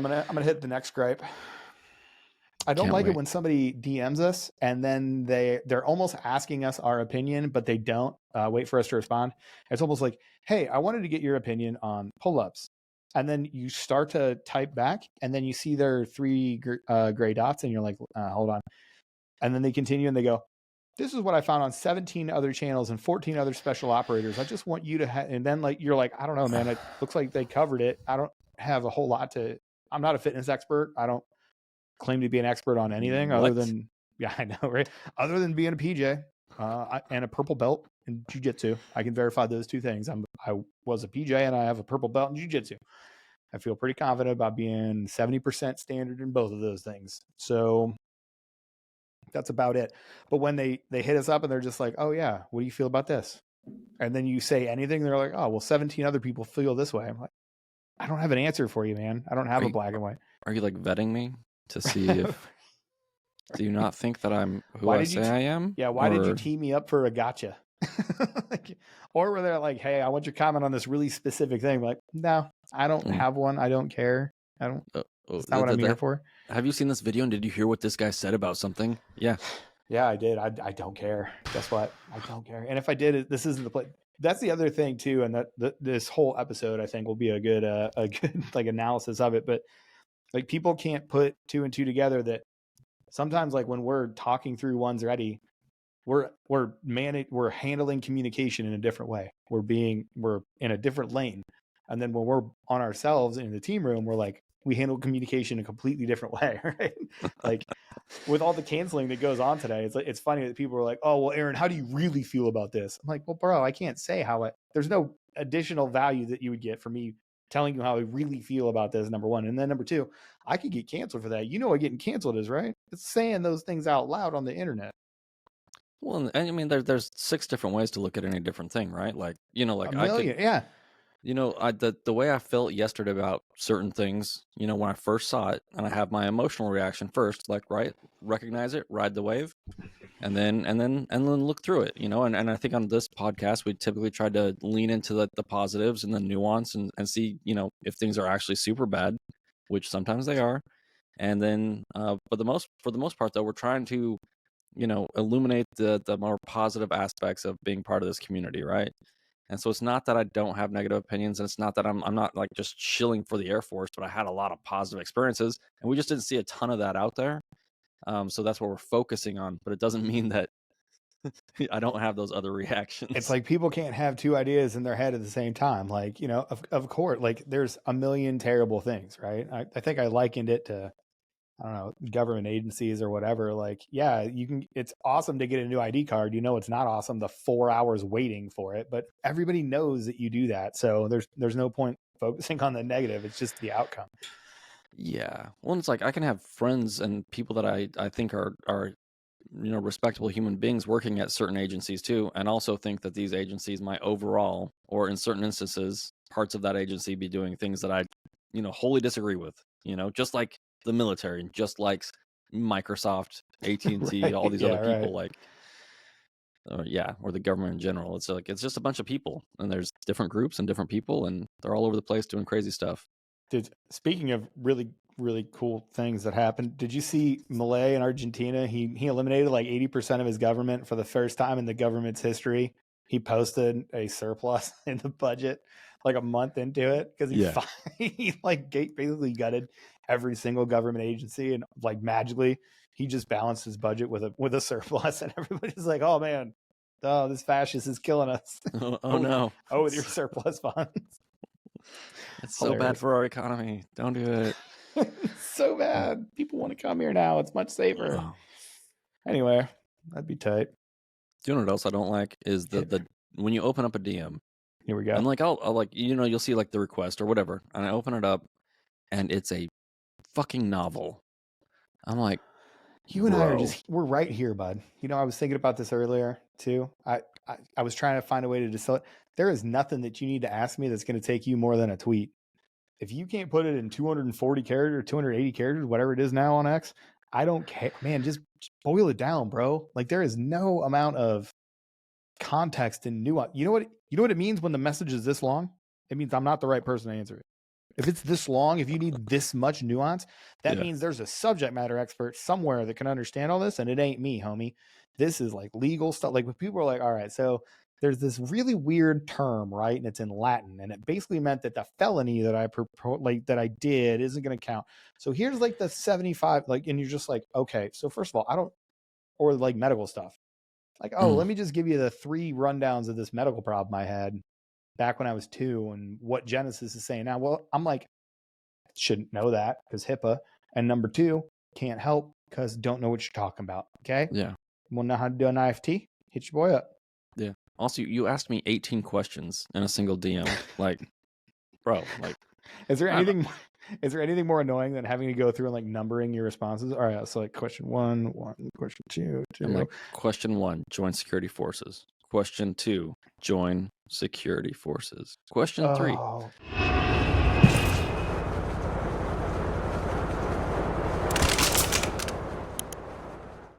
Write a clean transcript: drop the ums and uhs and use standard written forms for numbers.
gonna hit the next gripe. I don't Can't like it wait. when somebody DMs us and then they're almost asking us our opinion, but they don't wait for us to respond. It's almost like, hey, I wanted to get your opinion on pull-ups. And then you start to type back and then you see their three gray dots and you're like, hold on. And then they continue and they go, this is what I found on 17 other channels and 14 other special operators. I just want you to and then like, you're like, I don't know, man. It looks like they covered it. I don't have a whole lot I'm not a fitness expert. I don't claim to be an expert on anything other than, yeah, I know, right? Other than being a PJ and a purple belt in jiu-jitsu. I can verify those two things. I was a PJ and I have a purple belt in jiu-jitsu. I feel pretty confident about being 70% standard in both of those things. So that's about it. But when they hit us up and they're just like, oh yeah, what do you feel about this? And then you say anything, they're like, oh, well, 17 other people feel this way. I'm like, I don't have an answer for you, man. I don't have a black and white. Are you like vetting me to see if, do you not think that I'm who I say I am? Yeah. Why did you tee me up for a gotcha? Or were they like, hey, I want your comment on this really specific thing? Like, no, I don't have one. I don't care. I don't, that's not what I'm here for. Have you seen this video and did you hear what this guy said about something? Yeah. Yeah, I did. I don't care. Guess what? I don't care. And if I did, this isn't the place. That's the other thing too. And this whole episode, I think, will be a good like analysis of it. But like, people can't put two and two together that sometimes, like, when we're talking through one's ready, we're handling communication in a different way. We're in a different lane. And then when we're on ourselves in the team room, we're like, we handle communication in a completely different way, right? Like, with all the canceling that goes on today, it's funny that people are like, oh, well, Aaron, how do you really feel about this? I'm like, well, bro, I can't say there's no additional value that you would get from me telling you how I really feel about this, number one. And then number two, I could get canceled for that. You know what getting canceled is, right? It's saying those things out loud on the internet. Well, I mean, there's 6 different ways to look at any different thing, right? Like, like a million, yeah. The way I felt yesterday about certain things, when I first saw it, and I have my emotional reaction first, like, right, recognize it, ride the wave, and then look through it, and I think on this podcast we typically try to lean into the positives and the nuance and see, if things are actually super bad, which sometimes they are, and then for the most part though, we're trying to illuminate the more positive aspects of being part of this community, right? And so it's not that I don't have negative opinions, and it's not that I'm not like just shilling for the Air Force, but I had a lot of positive experiences, and we just didn't see a ton of that out there. So that's what we're focusing on, but it doesn't mean that I don't have those other reactions. It's like people can't have two ideas in their head at the same time. Like, of course, like, there's a million terrible things, right? I think I likened it to, I don't know, government agencies or whatever. Like, yeah, it's awesome to get a new ID card. It's not awesome the 4 hours waiting for it, but everybody knows that you do that. So there's no point focusing on the negative. It's just the outcome. Yeah. Well, it's like I can have friends and people that I think are respectable human beings working at certain agencies too, and also think that these agencies might overall, or in certain instances, parts of that agency be doing things that I, wholly disagree with, just like the military, just like Microsoft, AT&T, right, all these other people, right. Or the government in general. It's like, it's just a bunch of people, and there's different groups and different people, and they're all over the place doing crazy stuff. Dude, speaking of really, really cool things that happened, did you see Milei in Argentina? He eliminated like 80% of his government for the first time in the government's history. He posted a surplus in the budget like a month into it because he like basically gutted every single government agency, and like magically he just balanced his budget with a surplus, and everybody's like, oh man, this fascist is killing us. Oh no. With your surplus funds. It's so bad for our economy. Don't do it. So bad. People want to come here now. It's much safer. Oh. Anyway, that'd be tight. Do you know what else I don't like is the when you open up a DM. Here we go. And like I'll like, you'll see like the request or whatever, and I open it up and it's a fucking novel. I'm like, you and I we're right here, bud. I was thinking about this earlier too. I was trying to find a way to distill it. There is nothing that you need to ask me that's going to take you more than a tweet. If you can't put it in 240 characters, 280 characters, whatever it is now on X, I don't care, man. Just boil it down, bro. Like, there is no amount of context and nuance. You know what it means when the message is this long? It means I'm not the right person to answer it. If it's this long, if you need this much nuance, that Yeah. means there's a subject matter expert somewhere that can understand all this, and it ain't me, homie. This is like legal stuff. Like when people are like, all right, so there's this really weird term, right? And it's in Latin, and it basically meant that the felony that I did isn't going to count. So here's like the 75, like, and you're just like, okay. So first of all, I don't, or like medical stuff. Like, oh, let me just give you the 3 rundowns of this medical problem I had back when I was 2 and what Genesis is saying now. Well, I'm like, shouldn't know that because HIPAA. And number 2, can't help because don't know what you're talking about. Okay. Yeah. Want to know how to do an IFT? Hit your boy up. Yeah. Also, you asked me 18 questions in a single DM. Like, bro, like, is there anything more annoying than having to go through and like numbering your responses? All right, so like question 1, question 2, 2. I'm like, question 1, join security forces. Question 2, join security forces. Question 3.